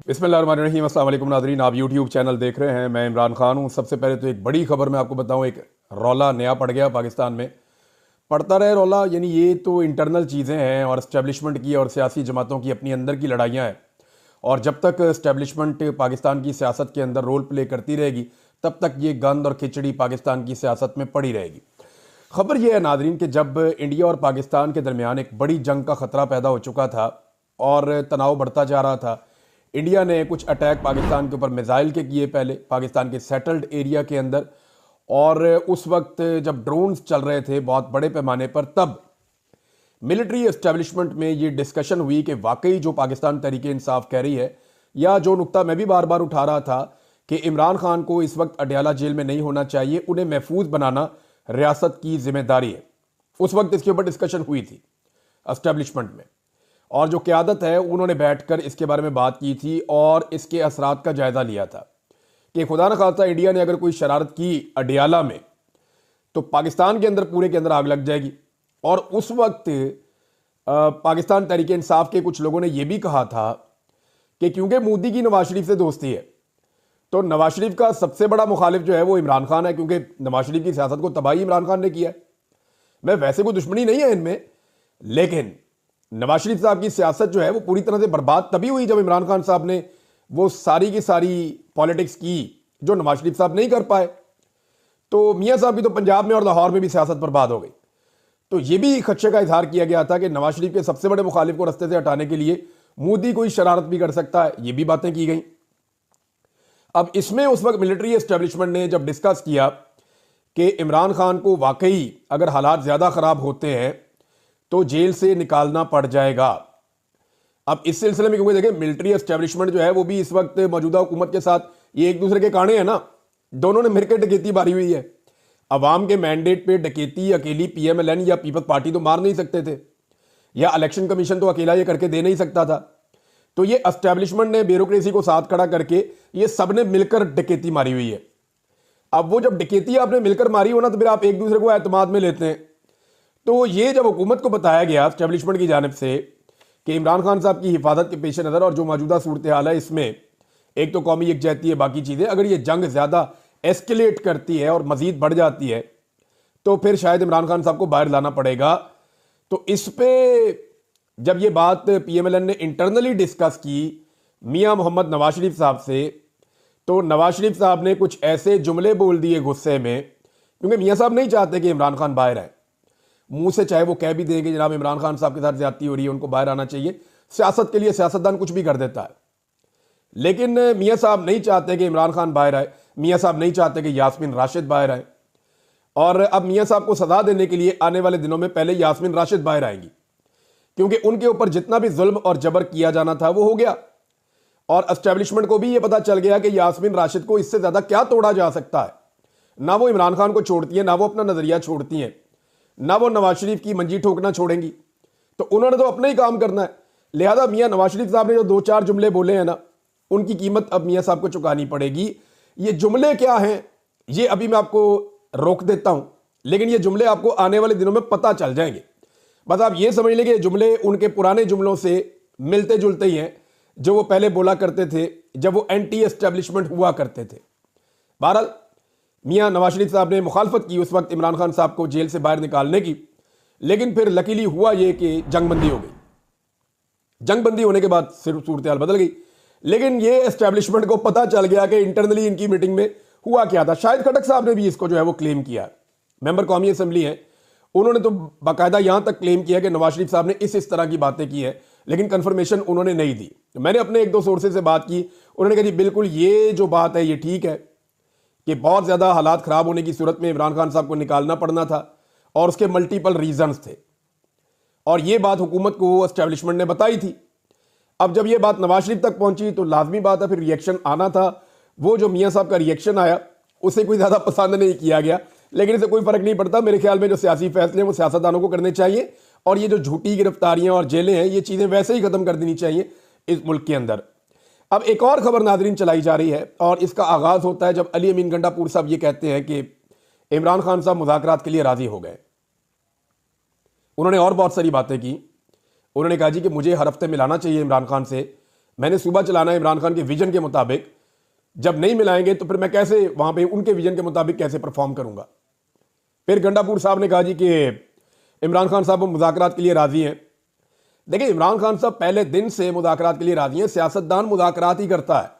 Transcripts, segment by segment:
बिस्मिल्लाहिर्रहमानिर्रहीम। अस्सलाम वालेकुम नाज़रीन, आप यूट्यूब चैनल देख रहे हैं। मैं इमरान खान हूँ। सबसे पहले तो एक बड़ी खबर मैं आपको बताऊँ, एक रौला नया पड़ गया पाकिस्तान में। पड़ता रहे रौला, यानी ये तो इंटरनल चीज़ें हैं और इस्टेब्लिशमेंट की और सियासी जमातों की अपनी अंदर की लड़ाइयाँ हैं। और जब तक इस्टेब्लिशमेंट पाकिस्तान की सियासत के अंदर रोल प्ले करती रहेगी, तब तक ये गंद और खिचड़ी पाकिस्तान की सियासत में पड़ी रहेगी। खबर यह है नाजरीन कि जब इंडिया और पाकिस्तान के दरमियान एक बड़ी जंग का खतरा पैदा हो चुका था और तनाव बढ़ता जा रहा था, इंडिया ने कुछ अटैक पाकिस्तान के ऊपर मिसाइल के किए, पहले पाकिस्तान के सेटल्ड एरिया के अंदर। और उस वक्त जब ड्रोन्स चल रहे थे बहुत बड़े पैमाने पर, तब मिलिट्री एस्टेब्लिशमेंट में ये डिस्कशन हुई कि वाकई जो पाकिस्तान तहरीक इंसाफ कह रही है, या जो नुक्ता मैं भी बार बार उठा रहा था कि इमरान खान को इस वक्त अडयाला जेल में नहीं होना चाहिए, उन्हें महफूज बनाना रियासत की जिम्मेदारी है। उस वक्त इसके ऊपर डिस्कशन हुई थी एस्टेब्लिशमेंट में, और जो क़यादत है उन्होंने बैठकर इसके बारे में बात की थी और इसके असरात का जायज़ा लिया था कि खुदा न खास्ता इंडिया ने अगर कोई शरारत की अडयाला में, तो पाकिस्तान के अंदर पूरे के अंदर आग लग जाएगी। और उस वक्त पाकिस्तान तहरीक इंसाफ के कुछ लोगों ने यह भी कहा था कि क्योंकि मोदी की नवाज शरीफ से दोस्ती है, तो नवाज शरीफ का सबसे बड़ा मुखालिफ जो है वो इमरान खान है, क्योंकि नवाज शरीफ की सियासत को तबाही इमरान खान ने किया है। मैं वैसे कोई दुश्मनी नहीं है इनमें, लेकिन नवाज शरीफ साहब की सियासत जो है वो पूरी तरह से बर्बाद तभी हुई जब इमरान खान साहब ने वो सारी की सारी पॉलिटिक्स की जो नवाज शरीफ साहब नहीं कर पाए। तो मियां साहब की तो पंजाब में और लाहौर में भी सियासत बर्बाद हो गई। तो ये भी खदशे का इजहार किया गया था कि नवाज शरीफ के सबसे बड़े मुखालिफ को रस्ते से हटाने के लिए मोदी कोई शरारत भी कर सकता है, ये भी बातें की गई। अब इसमें उस वक्त मिलिट्री एस्टेब्लिशमेंट ने जब डिस्कस किया कि इमरान खान को वाकई अगर हालात ज़्यादा ख़राब होते हैं तो जेल से निकालना पड़ जाएगा। अब इस सिलसिले में क्योंकि देखिए मिलिट्री एस्टेब्लिशमेंट जो है वो भी इस वक्त मौजूदा हुकूमत के साथ ये एक दूसरे के काने हैं ना, दोनों ने मिलकर डकैती मारी हुई है। अवाम के मैंडेट पे डकैती अकेली पीएमएलएन या पीपल्स पार्टी तो मार नहीं सकते थे, या इलेक्शन कमीशन तो अकेला ये करके दे नहीं सकता था। तो ये एस्टेब्लिशमेंट ने ब्यूरोक्रेसी को साथ खड़ा करके ये सब ने मिलकर डकैती मारी हुई है। अब वो जब डकैती आपने मिलकर मारी हो ना, तो फिर आप एक दूसरे को एतमाद में लेते हैं। तो ये जब हुकूमत को बताया गया एस्टेब्लिशमेंट की जानिब से कि इमरान खान साहब की हिफाजत के पेश नज़र और जो मौजूदा सूरत हाल है, इसमें एक तो कौमी यकजहती है, बाकी चीज़ें, अगर ये जंग ज़्यादा एस्केलेट करती है और मज़ीद बढ़ जाती है तो फिर शायद इमरान खान साहब को बाहर लाना पड़ेगा। तो इस पर जब ये बात पीएमएलएन ने इंटरनली डिस्कस की मियां मोहम्मद नवाज शरीफ साहब से, तो नवाज शरीफ साहब ने कुछ ऐसे जुमले बोल दिए गुस्से में, क्योंकि मियां साहब नहीं चाहते कि इमरान खान बाहर आए। मुंह से चाहे वो कह भी देंगे जनाब इमरान खान साहब के साथ ज्यादती हो रही है, उनको बाहर आना चाहिए, सियासत के लिए सियासतदान कुछ भी कर देता है, लेकिन मियां साहब नहीं चाहते कि इमरान खान बाहर आए। मियां साहब नहीं चाहते कि यास्मीन राशिद बाहर आए। और अब मियां साहब को सजा देने के लिए आने वाले दिनों में पहले यास्मीन राशिद बाहर आएंगी, क्योंकि उनके ऊपर जितना भी जुल्म और जबर किया जाना था वो हो गया। और एस्टेब्लिशमेंट को भी ये पता चल गया कि यास्मीन राशिद को इससे ज्यादा क्या तोड़ा जा सकता है। ना वो इमरान खान को छोड़ती है, ना वो अपना नजरिया छोड़ती हैं, ना वो नवाज शरीफ की मंजी ठोकना छोड़ेंगी। तो उन्होंने तो अपना ही काम करना है। लिहाजा मियां नवाज शरीफ साहब ने जो दो चार जुमले बोले हैं ना, उनकी कीमत अब मियां साहब को चुकानी पड़ेगी। ये जुमले क्या हैं ये अभी मैं आपको रोक देता हूं, लेकिन ये जुमले आपको आने वाले दिनों में पता चल जाएंगे। बस आप ये समझ लें कि जुमले उनके पुराने जुमलों से मिलते जुलते ही हैं जो वो पहले बोला करते थे जब वो एंटी एस्टेब्लिशमेंट हुआ करते थे। बहरहाल मियां नवाज शरीफ साहब ने मुखालफत की उस वक्त इमरान खान साहब को जेल से बाहर निकालने की, लेकिन फिर लकीली हुआ ये कि जंगबंदी हो गई। जंगबंदी होने के बाद सिर्फ सूरत हाल बदल गई। लेकिन ये एस्टेब्लिशमेंट को पता चल गया कि इंटरनली इनकी मीटिंग में हुआ क्या था। शाहिद खटक साहब ने भी इसको जो है वो क्लेम किया, मेंबर कौमी असम्बली हैं, उन्होंने तो बाकायदा यहां तक क्लेम किया कि नवाज शरीफ साहब ने इस तरह की बातें की है, लेकिन कंफर्मेशन उन्होंने नहीं दी। मैंने अपने एक दो सोर्सेज से बात की, उन्होंने कहा जी बिल्कुल ये जो बात है ये ठीक है कि बहुत ज़्यादा हालात ख़राब होने की सूरत में इमरान खान साहब को निकालना पड़ना था और उसके मल्टीपल रीजंस थे, और ये बात हुकूमत को एस्टेब्लिशमेंट ने बताई थी। अब जब ये बात नवाज शरीफ तक पहुंची तो लाजमी बात है फिर रिएक्शन आना था। वो जो मियां साहब का रिएक्शन आया उसे कोई ज़्यादा पसंद नहीं किया गया, लेकिन इसे कोई फ़र्क नहीं पड़ता। मेरे ख्याल में जो सियासी फैसले हैं वो सियासतदानों को करने चाहिए, और ये जो झूठी गिरफ्तारियां और जेलें हैं ये चीज़ें वैसे ही ख़त्म कर देनी चाहिए इस मुल्क के अंदर। अब एक और खबर नाजरीन चलाई जा रही है, और इसका आगाज़ होता है जब अली अमीन गंडापुर साहब ये कहते हैं कि इमरान खान साहब मुज़ाकरात के लिए राज़ी हो गए। उन्होंने और बहुत सारी बातें की। उन्होंने कहा जी कि मुझे हर हफ्ते मिलाना चाहिए इमरान खान से, मैंने सूबा चलाना है इमरान खान के विजन के मुताबिक, जब नहीं मिलाएंगे तो फिर मैं कैसे वहां पे उनके विजन के मुताबिक कैसे परफॉर्म करूंगा। फिर गंडापुर साहब ने कहा जी कि इमरान खान साहब मुज़ाकरात के लिए राजी हैं। देखिए, इमरान खान साहब पहले दिन से मुज़ाकरात के लिए राजी हैं। सियासतदान मुज़ाकरात ही करता है।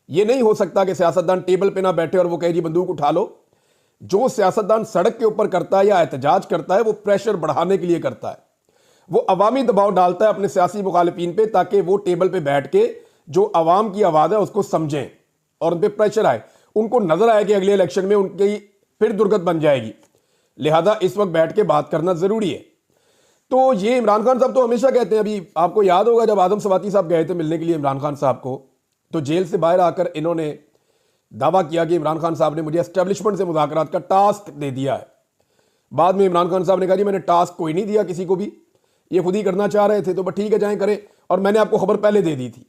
ये नहीं हो सकता कि सियासतदान टेबल पे ना बैठे और वो कहे जी बंदूक उठा लो। जो सियासतदान सड़क के ऊपर करता है या एहतजाज करता है वो प्रेशर बढ़ाने के लिए करता है, वो अवामी दबाव डालता है अपने सियासी मुखालिफिन पे, ताकि वो टेबल पे बैठ के जो अवाम की आवाज़ है उसको समझें और उन पर प्रेशर आए, उनको नजर आए कि अगले इलेक्शन में उनकी फिर दुर्गत बन जाएगी। लिहाजा इस वक्त बैठ के बात करना जरूरी है। तो ये इमरान खान साहब तो हमेशा कहते हैं, अभी आपको याद होगा जब आदम सवाती साहब गए थे मिलने के लिए इमरान खान साहब को, तो जेल से बाहर आकर इन्होंने दावा किया कि इमरान खान साहब ने मुझे एस्टेब्लिशमेंट से मुज़ाकरात का टास्क दे दिया है। बाद में इमरान खान साहब ने कहा जी मैंने टास्क कोई नहीं दिया किसी को भी, ये खुद ही करना चाह रहे थे, तो बस ठीक है जाएं करें, और मैंने आपको खबर पहले दे दी थी।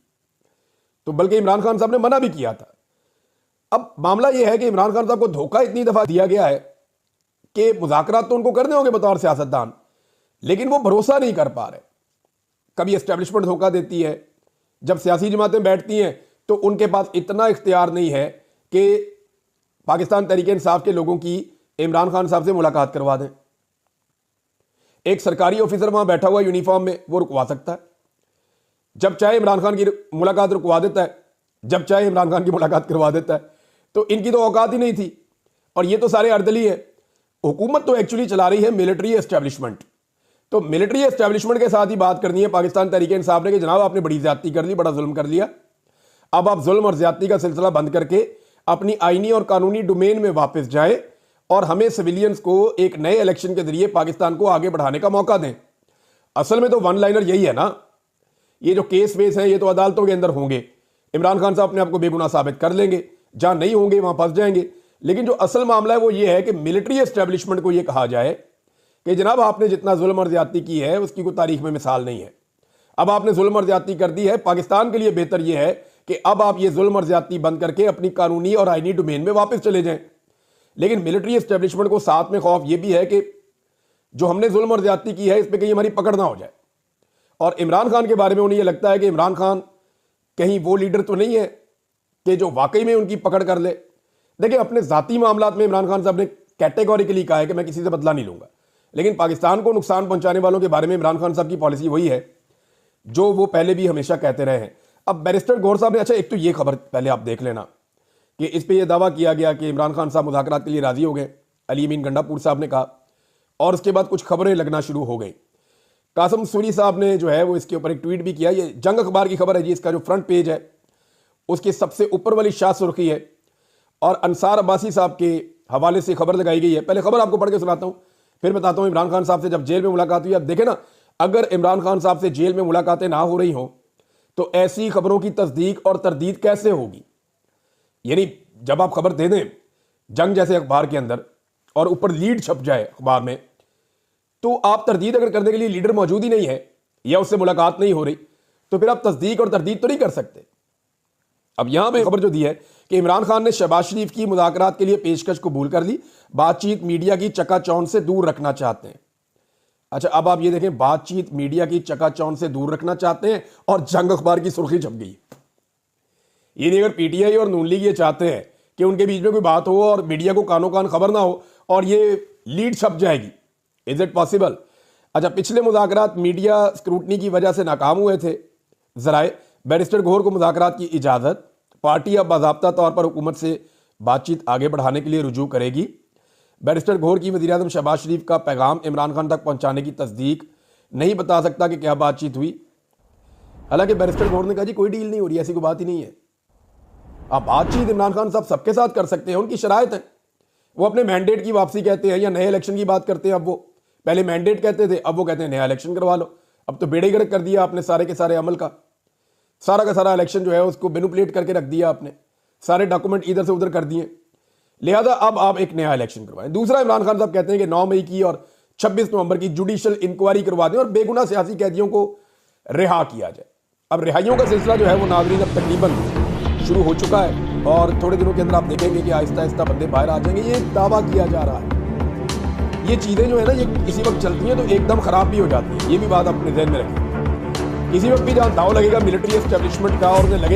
तो बल्कि इमरान खान साहब ने मना भी किया था। अब मामला यह है कि इमरान खान साहब को धोखा इतनी दफा दिया गया है कि मुज़ाकरात तो उनको करने होंगे बतौर सियासतदान, लेकिन वो भरोसा नहीं कर पा रहे। कभी एस्टेब्लिशमेंट धोखा देती है, जब सियासी जमातें बैठती हैं तो उनके पास इतना इख्तियार नहीं है कि पाकिस्तान तहरीक इंसाफ के लोगों की इमरान खान साहब से मुलाकात करवा दें। एक सरकारी ऑफिसर वहां बैठा हुआ यूनिफॉर्म में, वो रुकवा सकता है। जब चाहे इमरान खान की मुलाकात रुकवा देता है, जब चाहे इमरान खान की मुलाकात करवा देता है। तो इनकी तो औकात ही नहीं थी, और ये तो सारे अर्दली है। हुकूमत तो एक्चुअली चला रही है मिलिट्री एस्टेब्लिशमेंट, तो मिलिट्री एस्टेब्लिशमेंट के साथ ही बात करनी है पाकिस्तान तहरीक इंसाफ ने कि जनाब आपने बड़ी ज्यादती कर ली, बड़ा जुल्म कर लिया, अब आप जुल्म और ज्यादती का सिलसिला बंद करके अपनी आईनी और कानूनी डोमेन में वापस जाएं और हमें सिविलियंस को एक नए इलेक्शन के जरिए पाकिस्तान को आगे बढ़ाने का मौका दें। असल में तो वन लाइनर यही है ना, ये जो केस वेस है ये तो अदालतों के अंदर होंगे, इमरान खान साहब अपने आप को बेगुनाह साबित कर लेंगे, जहां नहीं होंगे वहां फंस जाएंगे। लेकिन जो असल मामला है वो ये है कि मिलिट्री एस्टेब्लिशमेंट को ये कहा जाए कि जनाब आपने जितना जुल्म और ज्यादती की है उसकी कोई तारीख में मिसाल नहीं है। अब आपने जुल्म और ज्यादती कर दी है, पाकिस्तान के लिए बेहतर यह है कि अब आप ये जुल्म और ज्यादती बंद करके अपनी कानूनी और आईनी डोमेन में वापस चले जाएं। लेकिन मिलिट्री एस्टेब्लिशमेंट को साथ में खौफ ये भी है कि जो हमने जुल्म और ज्यादती की है इस पर कहीं हमारी पकड़ ना हो जाए। और इमरान खान के बारे में उन्हें यह लगता है कि इमरान खान कहीं वो लीडर तो नहीं है कि जो वाकई में उनकी पकड़ कर ले। देखिए, अपने जाती मामलात में इमरान खान साहब ने कैटेगोरिकली कहा है कि मैं किसी से बदला नहीं लूंगा, लेकिन पाकिस्तान को नुकसान पहुंचाने वालों के बारे में इमरान खान साहब की पॉलिसी वही है जो वो पहले भी हमेशा कहते रहे हैं। अब बैरिस्टर गौहर साहब ने, अच्छा एक तो ये खबर पहले आप देख लेना कि इस पर यह दावा किया गया कि इमरान खान साहब मुज़ाकरात के लिए राजी हो गए, अली अमीन गंडापुर साहब ने कहा, और उसके बाद कुछ खबरें लगना शुरू हो गई। कासिम सूरी साहब ने जो है वो इसके ऊपर एक ट्वीट भी किया। ये जंग अखबार की खबर है जी, इसका जो फ्रंट पेज है उसकी सबसे ऊपर वाली शाह सुर्खी है और अंसार अब्बासी साहब के हवाले से खबर लगाई गई है। पहले खबर आपको पढ़ के सुनाता हूं, फिर बताता हूं इमरान खान साहब से जब जेल में मुलाकात हुई। अब देखें ना, अगर इमरान खान साहब से जेल में मुलाकातें ना हो रही हो तो ऐसी खबरों की तस्दीक और तरदीद कैसे होगी। यानी जब आप खबर दे दें जंग जैसे अखबार के अंदर और ऊपर लीड छप जाए अखबार में, तो आप तरदीद अगर करने के लिए लीडर मौजूद ही नहीं है या उससे मुलाकात नहीं हो रही तो फिर आप तस्दीक और तरदीद तो नहीं कर सकते। अब यहां पे खबर जो दी है कि इमरान खान ने शहबाज शरीफ की मुज़ाकरात के लिए पेशकश कबूल कर ली, बातचीत मीडिया की चकाचौंध से दूर रखना चाहते हैं। अच्छा, अब आप ये देखें, बातचीत मीडिया की चकाचौंध से दूर रखना चाहते हैं और जंग अखबार की सुर्खी छप गई। ये नहीं, अगर पीटीआई और नून लीग ये चाहते हैं कि उनके बीच में कोई बात हो और मीडिया को कानों कान खबर ना हो और ये लीड छप जाएगी, इज इट पॉसिबल। अच्छा, पिछले मुज़ाकरात मीडिया स्क्रूटनी की वजह से नाकाम हुए थे। जराए बैरिस्टर गौहर को मुज़ाकरात की इजाज़त, पार्टी अब बाज़ाब्ता तौर पर हुकूमत से बातचीत आगे बढ़ाने के लिए रुजू करेगी। बैरिस्टर गौहर की वज़ीर आज़म शहबाज शरीफ का पैगाम इमरान खान तक पहुंचाने की तस्दीक नहीं बता सकता कि क्या बातचीत हुई। हालांकि बैरिस्टर गौहर ने कहा जी कोई डील नहीं हो रही, ऐसी कोई बात ही नहीं है। आप बातचीत इमरान खान साहब सबके साथ कर सकते हैं, उनकी शराइत है। वो अपने मैंडेट की वापसी कहते हैं या नए इलेक्शन की बात करते हैं। अब वो पहले मैंडेट कहते थे, अब वो कहते हैं नया इलेक्शन करवा लो। अब तो बेड़े गर्क कर दिया आपने सारे के सारे अमल का, सारा का सारा इलेक्शन जो है उसको मैनिपुलेट करके रख दिया आपने, सारे डॉक्यूमेंट इधर से उधर कर दिए। लिहाजा अब आप एक नया इलेक्शन करवाएं। दूसरा, इमरान खान साहब कहते हैं कि 9 मई की और 26 नवंबर की जुडिशियल इंक्वायरी करवा दें और बेगुनाह सियासी कैदियों को रिहा किया जाए। अब रिहाइयों का सिलसिला जो है वो नाज़रीन अब तकरीबन शुरू हो चुका है और थोड़े दिनों के अंदर आप देखेंगे कि आहिस्ता आहिस्ता बंदे बाहर आ जाएंगे। ये दावा किया जा रहा है। ये चीज़ें जो है ना ये इसी वक्त चलती हैं तो एकदम ख़राब भी हो जाती है, ये भी बात अपने ध्यान में रखें। किसी वक्त भी जहाँ दाव लगेगा मिलिट्री एस्टेब्लिशमेंट का और उन्हें लगे